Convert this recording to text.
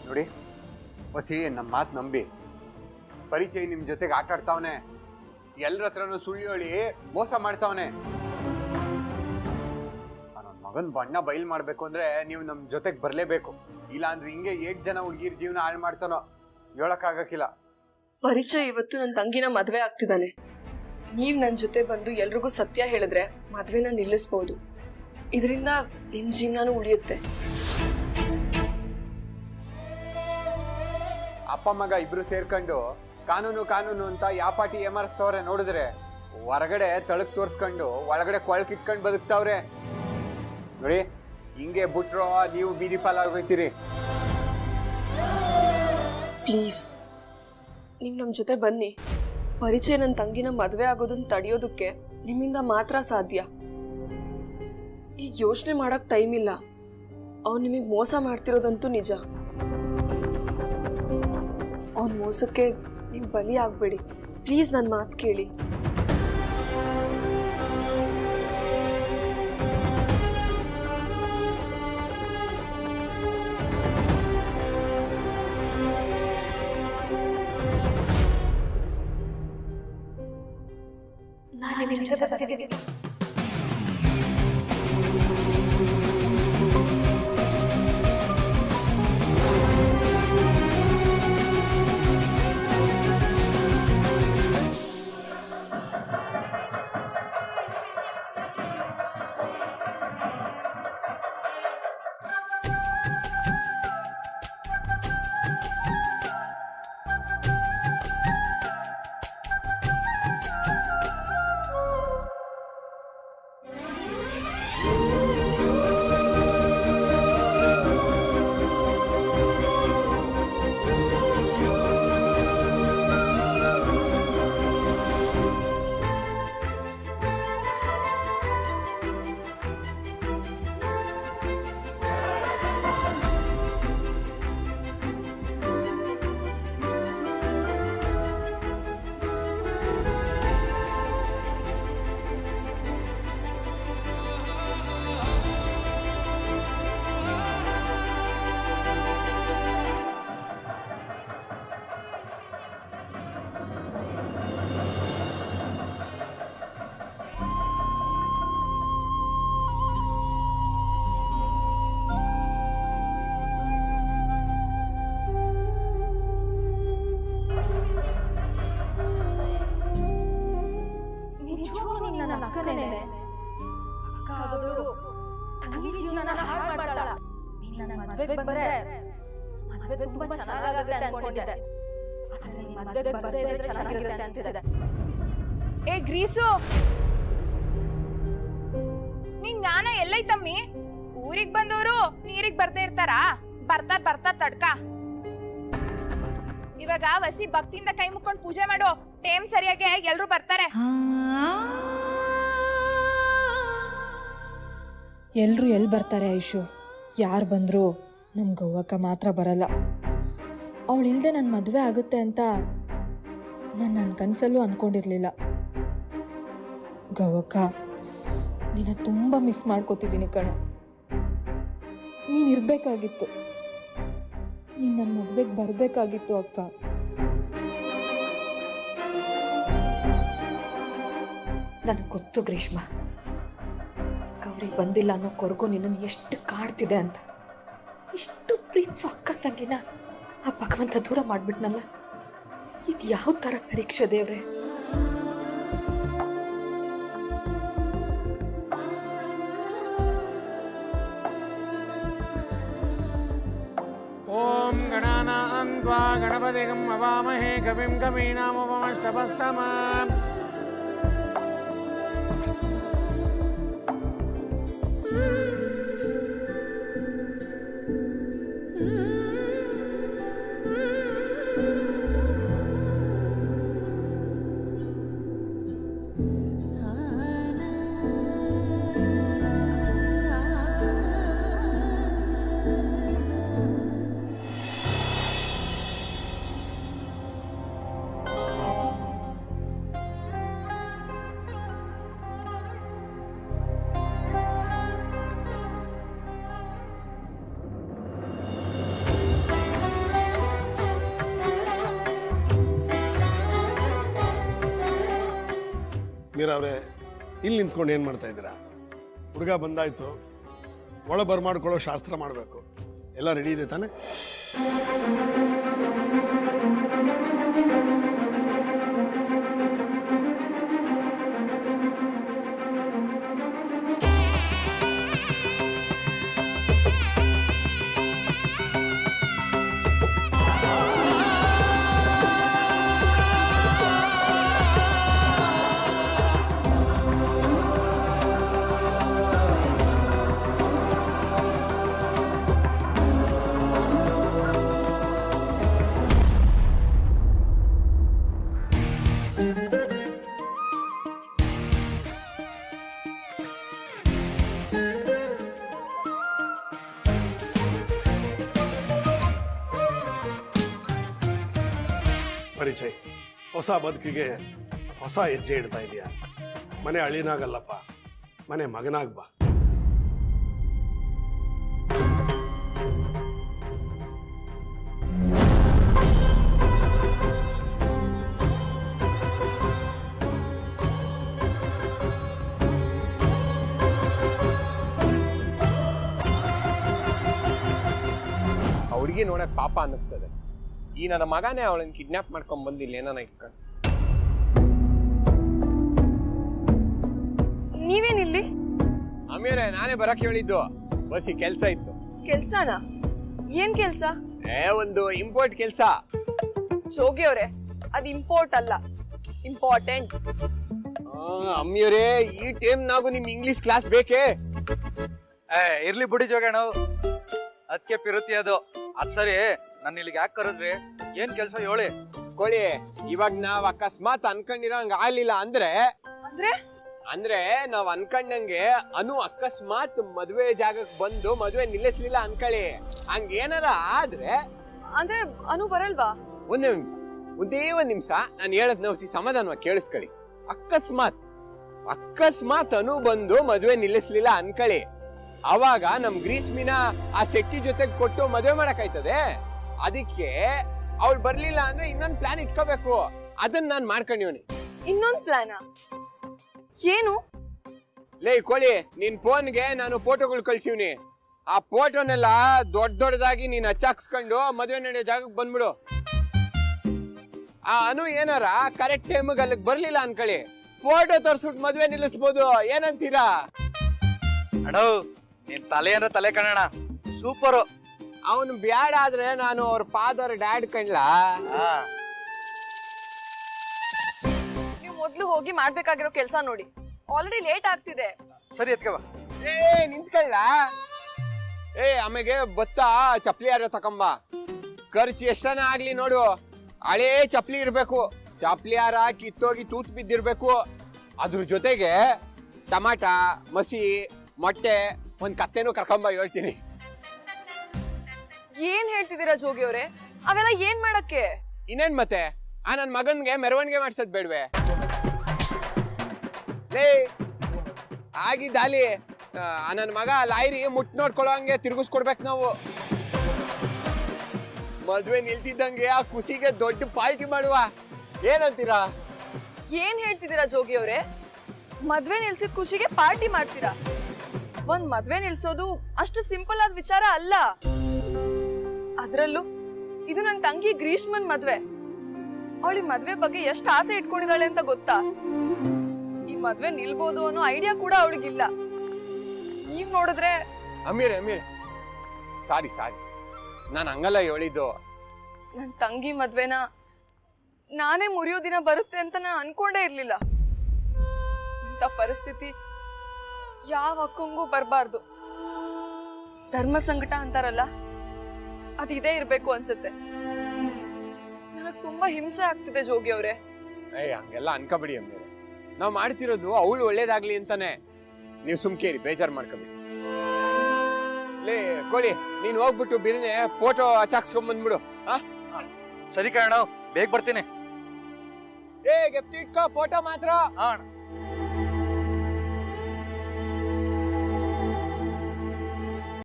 ನೋಡಿ ಹೊಸಿ ನಮ್ಮ ಮಾತು ನಂಬಿ, ಪರಿಚಯ ನಿಮ್ಮ ಜೊತೆಗೆ ಆಟ ಆಡ್ತಾವನೆ, ಎಲ್ಲರ ಹತ್ರನೂ ಸುಳ್ಳು ಹೇಳಿ ಮೋಸ ಮಾಡ್ತಾವನೆ. ನನ್ನ ಮಗನ ಬಣ್ಣ ಬಯಲು ಮಾಡ್ಬೇಕು ಅಂದ್ರೆ ನೀವು ನಮ್ಮ ಜೊತೆಗೆ ಬರಲೇಬೇಕು. ಇಲ್ಲ ಅಂದ್ರೆ ಹಿಂಗೆ 8 ಜನ ಹುಡುಗಿರ ಜೀವನ ಹಾಳು ಮಾಡ್ತಾನೋ ಹೇಳಕ್ಕಾಗಕ್ಕಿಲ್ಲ. ಪರಿಚಯ ಇವತ್ತು ನನ್ನ ತಂಗಿನ ಮದ್ವೆ ಆಗ್ತಿದ್ದಾನೆ. ನೀವ್ ನನ್ನ ಜೊತೆ ಬಂದು ಎಲ್ರಿಗೂ ಸತ್ಯ ಹೇಳಿದ್ರೆ ಮದ್ವೆನ ನಿಲ್ಲಿಸ್ಬೋದು. ಇದರಿಂದ ನಿಮ್ ಜೀವನನೂ ಉಳಿಯುತ್ತೆ. ಅಪ್ಪ ಮಗ ಇಬ್ರು ಸೇರ್ಕೊಂಡು ಕಾನೂನು ಕಾನೂನು ಅಂತ ಯಾಪಾಟಿ ಏಮಾರಿಸ್ತವ್ರೆ. ನೋಡಿದ್ರೆ ಹೊರಗಡೆ ತಳಕ್ ತೋರ್ಸ್ಕೊಂಡು ಒಳಗಡೆ ಕೊಳಕಿಟ್ಕೊಂಡು ಬದುಕ್ತಾವ್ರೆ. ನೋಡಿ ಹಿಂಗೆ ಬಿಟ್ರೋ ನೀವು ಬೀದಿ ಪಾಲಾಗೋಯ್ತೀರಿ. ಪ್ಲೀಸ್ ನೀವು ನಮ್ಮ ಜೊತೆ ಬನ್ನಿ. ಪರಿಚಯ ನನ್ನ ತಂಗಿನ ಮದುವೆ ಆಗೋದನ್ನ ತಡೆಯೋದಕ್ಕೆ ನಿಮ್ಮಿಂದ ಮಾತ್ರ ಸಾಧ್ಯ. ಈಗ ಯೋಚನೆ ಮಾಡಕ್ ಟೈಮ್ ಇಲ್ಲ. ಅವ್ನು ನಿಮಗೆ ಮೋಸ ಮಾಡ್ತಿರೋದಂತೂ ನಿಜ. ಅವ್ನ ಮೋಸಕ್ಕೆ ನೀವು ಬಲಿ ಆಗ್ಬೇಡಿ. ಪ್ಲೀಸ್ ನನ್ನ ಮಾತು ಕೇಳಿ. ಏ ಗ್ರೀಸು, ನಿಂಗ್ ಜ್ಞಾನ ಎಲ್ಲೈತಮ್ಮಿ? ಊರಿಗ್ ಬಂದವರು ನೀರಿಗ್ ಬರ್ದೇ ಇರ್ತಾರಾ? ಬರ್ತಾರ ತಡ್ಕ. ಇವಾಗ ವಸಿ ಭಕ್ತಿಯಿಂದ ಕೈ ಮುಕ್ಕೊಂಡು ಪೂಜೆ ಮಾಡು. ಟೈಮ್ ಸರಿಯಾಗಿ ಎಲ್ರು ಬರ್ತಾರೆ. ಎಲ್ರು ಎಲ್ಲಿ ಬರ್ತಾರೆ ಐಶು? ಯಾರು ಬಂದ್ರು ನಮ್ ಗೌವಕ್ಕ ಮಾತ್ರ ಬರಲ್ಲ. ಅವಳಿಲ್ದೆ ನನ್ನ ಮದುವೆ ಆಗುತ್ತೆ ಅಂತ ನನ್ನ ಕನಸಲ್ಲೂ ಅನ್ಕೊಂಡಿರ್ಲಿಲ್ಲ. ಗೌವಕ್ಕ, ನಿನ್ನ ತುಂಬ ಮಿಸ್ ಮಾಡ್ಕೋತಿದ್ದೀನಿ ಕಣೆ. ನೀನಿರ್ಬೇಕಾಗಿತ್ತು, ನೀನು ನನ್ನ ಮದುವೆಗೆ ಬರಬೇಕಾಗಿತ್ತು ಅಕ್ಕ. ನನಗೆ ಗೊತ್ತು ಗ್ರೀಷ್ಮ, ಗೌರಿ ಬಂದಿಲ್ಲ ಅನ್ನೋ ಕೊರಗು ನಿನ್ನನ್ನು ಎಷ್ಟು ಕಾಡ್ತಿದೆ ಅಂತ. ಇಷ್ಟು ಪ್ರೀತಿಸೋ ಅಕ್ಕ ತಂಗಿನ ಆ ಭಗವಂತ ದೂರ ಮಾಡ್ಬಿಟ್ನಲ್ಲ. ಇದು ಯಾವ ಥರ ಪರೀಕ್ಷೆ ದೇವ್ರೆ? ಓಂ ಗಣಾನಾಂ ತ್ವಾ ಗಣಪತಿಗಂ ಅವಾಮಹೇ ಕವಿಂ ಕವೀನಾಮುಪಮಶ್ರವಸ್ತಮಾಂ. ಮೀರವ್ರೆ, ಇಲ್ಲಿ ನಿಂತ್ಕೊಂಡು ಏನು ಮಾಡ್ತಾ ಇದ್ದೀರಾ? ಹುಡುಗ ಬಂದಾಯ್ತು, ಒಳ ಬರ್ಮಾಡ್ಕೊಳ್ಳೋ ಶಾಸ್ತ್ರ ಮಾಡಬೇಕು. ಎಲ್ಲ ರೆಡಿ ಇದೆ ತಾನೆ? ಪರಿಚಯ್, ಹೊಸ ಬದುಕಿಗೆ ಹೊಸ ಹೆಜ್ಜೆ ಇಡ್ತಾ ಇದೆಯಾ? ಮನೆ ಅಳಿನಾಗಲ್ಲಪ್ಪ, ಮನೆ ಮಗನಾಗ್ ಬಾ. ಹುಡುಗಿ ನೋಡಕ್ ಪಾಪ ಅನ್ನಿಸ್ತದೆ. ಈ ನನ್ನ ಮಗನೇ ಅವಳನ್ನ ಕಿಡ್ನಾಪ್ ಮಾಡ್ಕೊಂಡ್ ಬಂದಿಲ್ಲ ಏನಾನ ಇಟ್ಕೊಂಡು. ನೀವೇನಿಲ್ಲಿ? ಅಮೀರೆ, ನಾನೇ ಬರಕ್ ಹೇಳಿದ್ದು, ಬಸ್ಸಿ ಕೆಲ್ಸ ಇತ್ತು. ಕೆಲ್ಸನಾ? ಏನ್ ಕೆಲ್ಸ? ಒಂದು ಇಂಪೋರ್ಟ್ ಕೆಲ್ಸ. ಜೋಗಿ ಅವ್ರೆ, ಅದ್ ಇಂಪೋರ್ಟ್ ಅಲ್ಲ, ಇಂಪಾರ್ಟೆಂಟ್. ಅಮ್ಮಿಯವರೇ, ಈ ಟೈಮ್ ನಾಗು ನಿಮ್ ಇಂಗ್ಲಿಷ್ ಕ್ಲಾಸ್ ಬೇಕೇ? ಇರ್ಲಿ ಬಿಡಿ ಜೋಗಣ್ಣ, ಅದಕ್ಕೆ ಪಿರುತಿ ಅದು. ಅದ್ ಸರಿ, ನನ್ನ ಇಲ್ಲಿಗೆ ಯಾಕೆ ಕರೆದ್ರಿ? ಏನ್ ಕೆಲ್ಸ ಹೇಳಿ. ಕೋಳಿ, ಇವಾಗ ನಾವ್ ಅಕಸ್ಮಾತ್ ಅನ್ಕೊಂಡಿರೋ ಹಂಗ ಆಗ್ಲಿಲ್ಲ ಅಂದ್ರೆ ಅಂದ್ರೆ ನಾವ್ ಅನ್ಕೊಂಡಂಗೆ ಅನು ಅಕಸ್ಮಾತ್ ಮದ್ವೆ ಜಾಗಕ್ ಬಂದು ಮದ್ವೆ ನಿಲ್ಲಿಸ್ಲಿಲ್ಲ ಅನ್ಕೊಳ್ಳಿ, ಹಂಗೇನಾರ ಆದ್ರೆ ಅಂದ್ರೆ ಅನು ಬರಲ್ವಾ? ಒಂದೇ ನಿಮಿಷ ನಾನು ಹೇಳದ್ ನೋಸಿ ಸಮಾಧಾನವಾಗಿ ಕೇಳಿಸ್ಕೊಳ್ಳಿ. ಅಕಸ್ಮಾತ್ ಅನು ಬಂದು ಮದ್ವೆ ನಿಲ್ಲಿಸ್ಲಿಲ್ಲ ಅನ್ಕೊಳ್ಳಿ, ಅವಾಗ ನಮ್ ಗ್ರೀಷ್ಮಿನ ಆ ಶೆಟ್ಟಿ ಜೊತೆಗೆ ಕೊಟ್ಟು ಮದ್ವೆ ಮಾಡಕ್ಕಾಯ್ತದೆ. ಅದಕ್ಕೆ ಅವಳು ಬರ್ಲಿಲ್ಲ ಅಂದ್ರೆ ಇನ್ನೊಂದ್ ಪ್ಲಾನ್ ಇಟ್ಕೋಬೇಕು. ಅದನ್ನ ನಾನ್ ಮಾಡ್ಕೊಂಡಿವ್ನಿ. ಇನ್ನೊಂದ್ ಪ್ಲಾನ? ಏನು? ಲೇ ಕೋಳಿ, ನಿನ್ ಫೋನ್ಗೆ ನಾನು ಫೋಟೋಗಳು ಕಳ್ಸಿವ್ನಿ. ಆ ಫೋಟೋನೆಲ್ಲ ದೊಡ್ಡದಾಗಿ ನೀನ್ ಹಚ್ಚಾಕ್ಸ್ಕೊಂಡು ಮದ್ವೆ ನಡೆಯೋ ಜಾಗಕ್ಕೆ ಬಂದ್ಬಿಡು. ಆ ಅನು ಏನಾರ ಕರೆಕ್ಟ್ ಟೈಮಿಗೆ ಅಲ್ಲಿಗೆ ಬರ್ಲಿಲ್ಲ ಅನ್ಕೊಳ್ಳಿ, ಫೋಟೋ ತೋರ್ಸ್ಬಿಟ್ಟು ಮದ್ವೆ ನಿಲ್ಲಿಸ್ಬೋದು. ಏನಂತೀರಾ? ಅಣ್ಣ, ನಿನ್ ತಲೆ ಅಂದ್ರೆ ತಲೆ ಕಣಣ, ಸೂಪರು. ಅವನು ಬ್ಯಾಡ ಆದ್ರೆ ನಾನು ಅವ್ರ ಫಾದರ್ ಡ್ಯಾಡ್ ಕಣ್ಲಾ. ನೀವು ಮೊದ್ಲು ಹೋಗಿ ಮಾಡ್ಬೇಕಾಗಿರೋ ಕೆಲ್ಸ ನೋಡಿ, ಆಲ್ರೆಡಿ ಲೇಟ್ ಆಗ್ತಿದೆ. ಸರಿ, ಎತ್ಕವ. ನಿಂತ್ಕೊಳ್ಳ. ಆಮೇಲೆ ಬತ್ತ ಚಪ್ಲಿ ಯಾರ ತಕೊಂಬ. ಖರ್ಚು ಎಷ್ಟನ ಆಗ್ಲಿ ನೋಡು, ಹಳೇ ಚಪ್ಲಿ ಇರ್ಬೇಕು. ಚಪ್ಲಿ ಯಾರ ಕಿತ್ತೋಗಿ ತೂತ್ ಬಿದ್ದಿರ್ಬೇಕು. ಅದ್ರ ಜೊತೆಗೆ ಟಮಾಟ, ಮಸಿ, ಮೊಟ್ಟೆ, ಒಂದ್ ಕತ್ತೆನೂ ಕರ್ಕೊಂಬ, ಹೇಳ್ತೀನಿ. ಏನ್ ಹೇಳ್ತಿದ್ದೀರಾ ಜೋಗಿ ಅವ್ರೆ? ಅವೆಲ್ಲ ಏನ್ ಮಾಡಕ್ಕೆ? ಇನ್ನೇನ್ ಮತ್ತೆ, ಆ ನನ್ ಮಗನ್ಗೆ ಮೆರವಣಿಗೆ ಮಾಡ್ಸದ್ ಬೇಡ್ವೆ? ಆಗಿದ್ದಾಲಿ ನನ್ ಮಗ ಲಾಯ್ರಿ ಮುಟ್ ನೋಡ್ಕೊಳ್ಳೋ ಹಂಗೆ ತಿರ್ಗಿಸ್ಕೊಡ್ಬೇಕು ನಾವು. ಮದ್ವೆ ನಿಲ್ತಿದ್ದಂಗೆ ಆ ಖುಷಿಗೆ ದೊಡ್ಡ ಪಾರ್ಟಿ ಮಾಡುವ. ಏನಂತೀರಾ? ಏನ್ ಹೇಳ್ತಿದ್ದೀರಾ ಜೋಗಿ ಅವ್ರೆ? ಮದ್ವೆ ನಿಲ್ಸಿದ ಖುಷಿಗೆ ಪಾರ್ಟಿ ಮಾಡ್ತೀರಾ? ಒಂದ್ ಮದ್ವೆ ನಿಲ್ಸೋದು ಅಷ್ಟು ಸಿಂಪಲ್ ಆದ ವಿಚಾರ ಅಲ್ಲ. ಅದ್ರಲ್ಲೂ ಇದು ನನ್ ತಂಗಿ ಗ್ರೀಷ್ಮನ್ ಮದ್ವೆ. ಅವಳಿ ಮದ್ವೆ ಬಗ್ಗೆ ಎಷ್ಟು ಆಸೆ ಇಟ್ಕೊಂಡಿದ್ದಾಳೆ ಅಂತ ಗೊತ್ತಾ? ಈ ಮದ್ವೆ ನಿಲ್ಬೋದು ಅನ್ನೋ ಐಡಿಯಾ ಕೂಡ ಅವಳಿಗಿಲ್ಲ. ನೀವ್ ನೋಡಿದ್ರೆ ಅಮೀರ್ ಸಾರಿ ನಾನು ಹಂಗಲ್ಲ ಹೇಳಿದ್ದು. ನನ್ ತಂಗಿ ಮದ್ವೆನ ನಾನೇ ಮುರಿಯೋ ದಿನ ಬರುತ್ತೆ ಅಂತ ನಾನು ಅನ್ಕೊಂಡೇ ಇರ್ಲಿಲ್ಲ. ಇಂಥ ಪರಿಸ್ಥಿತಿ ಯಾವ ಅಕ್ಕಂಗೂ ಬರಬಾರ್ದು. ಧರ್ಮ ಸಂಕಟ ಅಂತಾರಲ್ಲ, ಅದಿದೇ ಇರ್ಬೇಕು ಅನ್ಸುತ್ತೆ. ನನಗ್ ತುಂಬಾ ಹಿಂಸೆ ಆಗ್ತಿದೆ ಜೋಗಿ ಅವ್ರೆ. ಹಂಗೆಲ್ಲ ಅನ್ಕೋಬೇಡಿ ಅಮ್ಮೀರೆ, ನಾವ್ ಮಾಡ್ತಿರೋದು ಅವಳು ಒಳ್ಳೇದಾಗ್ಲಿ ಅಂತಾನೆ. ನೀವು ಸುಮ್ಕೇರಿ, ಬೇಜಾರ್ ಮಾಡ್ಕೋಬೇಡಿ. ಲೇ ಕೋಳಿ, ನೀನ್ ಹೋಗ್ಬಿಟ್ಟು ಬಿರಿನೆ ಫೋಟೋ ಹಚ್ಚಾಕ್ಸ್ಕೊಂಡ್ ಬಂದ್ಬಿಡು. ಸರಿ ಕಣ, ಬೇಗ ಬರ್ತೀನಿ. ಗೆಪ್ತಿ ಇಟ್ಕೋ ಫೋಟೋ ಮಾತ್ರ.